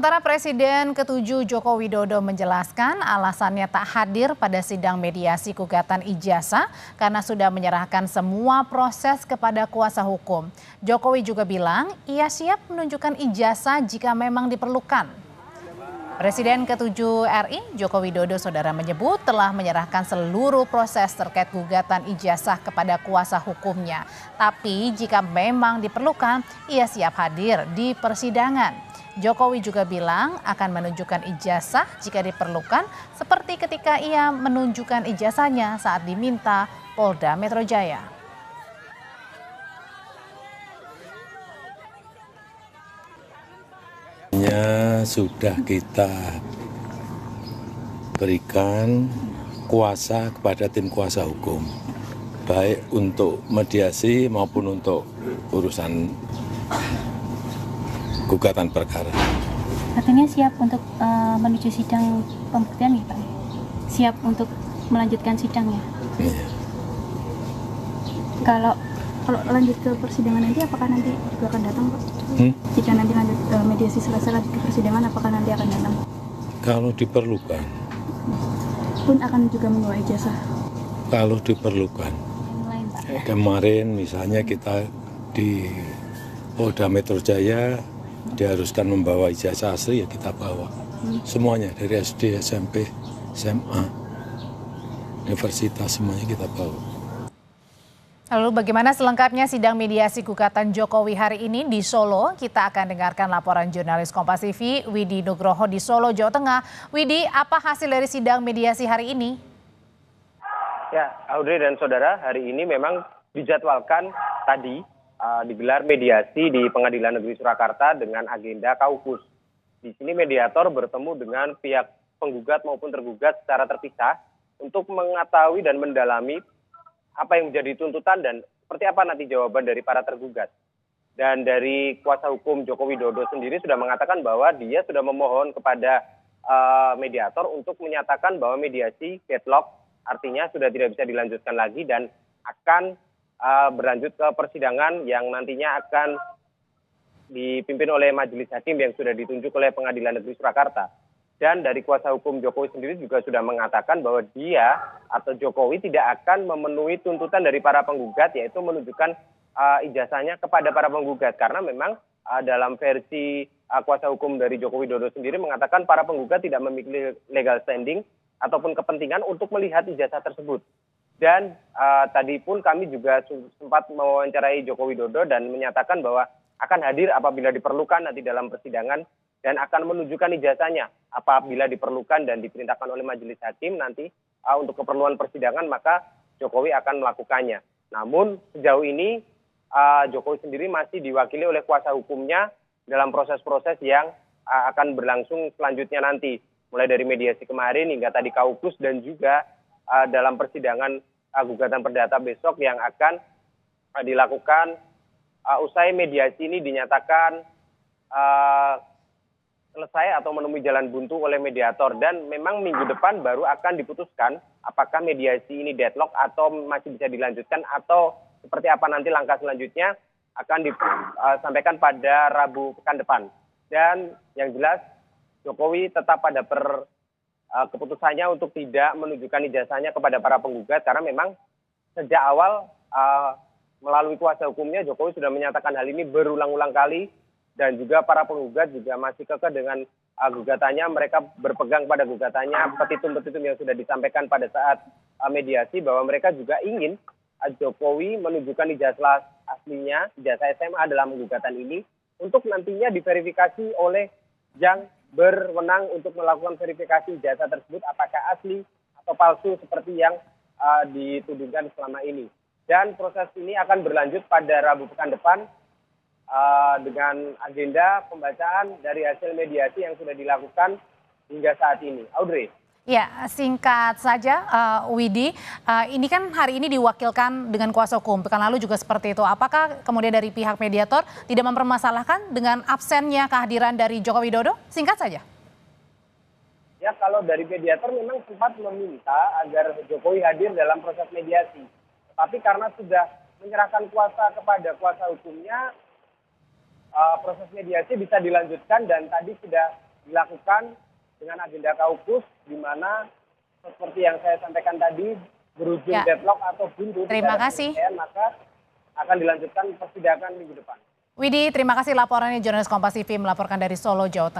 Sementara Presiden ke-7 Joko Widodo menjelaskan alasannya tak hadir pada sidang mediasi gugatan ijazah karena sudah menyerahkan semua proses kepada kuasa hukum. Jokowi juga bilang ia siap menunjukkan ijazah jika memang diperlukan. Presiden ke-7 RI Joko Widodo saudara menyebut telah menyerahkan seluruh proses terkait gugatan ijazah kepada kuasa hukumnya. Tapi jika memang diperlukan, ia siap hadir di persidangan. Jokowi juga bilang akan menunjukkan ijazah jika diperlukan seperti ketika ia menunjukkan ijazahnya saat diminta Polda Metro Jaya. Sudah kita berikan kuasa kepada tim kuasa hukum, baik untuk mediasi maupun untuk urusan gugatan perkara. Artinya siap untuk menuju sidang pembuktian ya Pak? Siap untuk melanjutkan sidangnya? Iya. Kalau lanjut ke persidangan nanti apakah nanti juga akan datang Pak? Jika nanti lanjut mediasi selesai lanjut ke persidangan apakah nanti akan datang? Kalau diperlukan. Pun akan juga membawa ijazah? Kalau diperlukan. Lain, Pak. Kemarin misalnya kita di Polda Metro Jaya diharuskan membawa ijazah asli, ya kita bawa. Semuanya dari SD, SMP, SMA, universitas semuanya kita bawa. Lalu bagaimana selengkapnya sidang mediasi gugatan Jokowi hari ini di Solo? Kita akan dengarkan laporan jurnalis Kompas TV Widi Nugroho di Solo, Jawa Tengah. Widi, apa hasil dari sidang mediasi hari ini? Ya, Audrey dan saudara, hari ini memang dijadwalkan tadi digelar mediasi di Pengadilan Negeri Surakarta dengan agenda kaukus. Di sini mediator bertemu dengan pihak penggugat maupun tergugat secara terpisah untuk mengetahui dan mendalami apa yang menjadi tuntutan dan seperti apa nanti jawaban dari para tergugat. Dan dari kuasa hukum Joko Widodo sendiri sudah mengatakan bahwa dia sudah memohon kepada mediator untuk menyatakan bahwa mediasi deadlock, artinya sudah tidak bisa dilanjutkan lagi dan akan berlanjut ke persidangan yang nantinya akan dipimpin oleh majelis hakim yang sudah ditunjuk oleh Pengadilan Negeri Surakarta. Dan dari kuasa hukum Jokowi sendiri juga sudah mengatakan bahwa dia atau Jokowi tidak akan memenuhi tuntutan dari para penggugat, yaitu menunjukkan ijazahnya kepada para penggugat. Karena memang dalam versi kuasa hukum dari Joko Widodo sendiri mengatakan para penggugat tidak memiliki legal standing ataupun kepentingan untuk melihat ijazah tersebut. Dan tadi pun kami juga sempat mewawancarai Joko Widodo dan menyatakan bahwa akan hadir apabila diperlukan nanti dalam persidangan dan akan menunjukkan ijazahnya apabila diperlukan dan diperintahkan oleh majelis hakim nanti untuk keperluan persidangan maka Jokowi akan melakukannya. Namun sejauh ini Jokowi sendiri masih diwakili oleh kuasa hukumnya dalam proses-proses yang akan berlangsung selanjutnya nanti. Mulai dari mediasi kemarin hingga tadi kaukus dan juga dalam persidangan gugatan perdata besok yang akan dilakukan usai mediasi ini dinyatakan selesai atau menemui jalan buntu oleh mediator. Dan memang minggu depan baru akan diputuskan apakah mediasi ini deadlock atau masih bisa dilanjutkan atau seperti apa nanti langkah selanjutnya akan disampaikan pada Rabu pekan depan. Dan yang jelas Jokowi tetap pada keputusannya untuk tidak menunjukkan ijazahnya kepada para penggugat karena memang sejak awal melalui kuasa hukumnya Jokowi sudah menyatakan hal ini berulang-ulang kali. Dan juga para penggugat juga masih kekeh dengan gugatannya, mereka berpegang pada gugatannya, petitum-petitum yang sudah disampaikan pada saat mediasi bahwa mereka juga ingin Jokowi menunjukkan ijazah aslinya, ijazah SMA dalam gugatan ini untuk nantinya diverifikasi oleh yang berwenang untuk melakukan verifikasi ijazah tersebut apakah asli atau palsu seperti yang ditudingkan selama ini. Dan proses ini akan berlanjut pada Rabu pekan depan dengan agenda pembacaan dari hasil mediasi yang sudah dilakukan hingga saat ini. Audrey. Ya, singkat saja Widi, ini kan hari ini diwakilkan dengan kuasa hukum, pekan lalu juga seperti itu. Apakah kemudian dari pihak mediator tidak mempermasalahkan dengan absennya kehadiran dari Joko Widodo? Singkat saja. Ya, kalau dari mediator memang sempat meminta agar Jokowi hadir dalam proses mediasi. Tapi karena sudah menyerahkan kuasa kepada kuasa hukumnya, proses mediasi bisa dilanjutkan dan tadi sudah dilakukan dengan agenda kaukus, di mana seperti yang saya sampaikan tadi, berujung deadlock atau buntu. Terima kasih. Maka akan dilanjutkan persidangan minggu depan. Widi, terima kasih laporannya. Jurnalis Kompas TV melaporkan dari Solo, Jawa Tengah.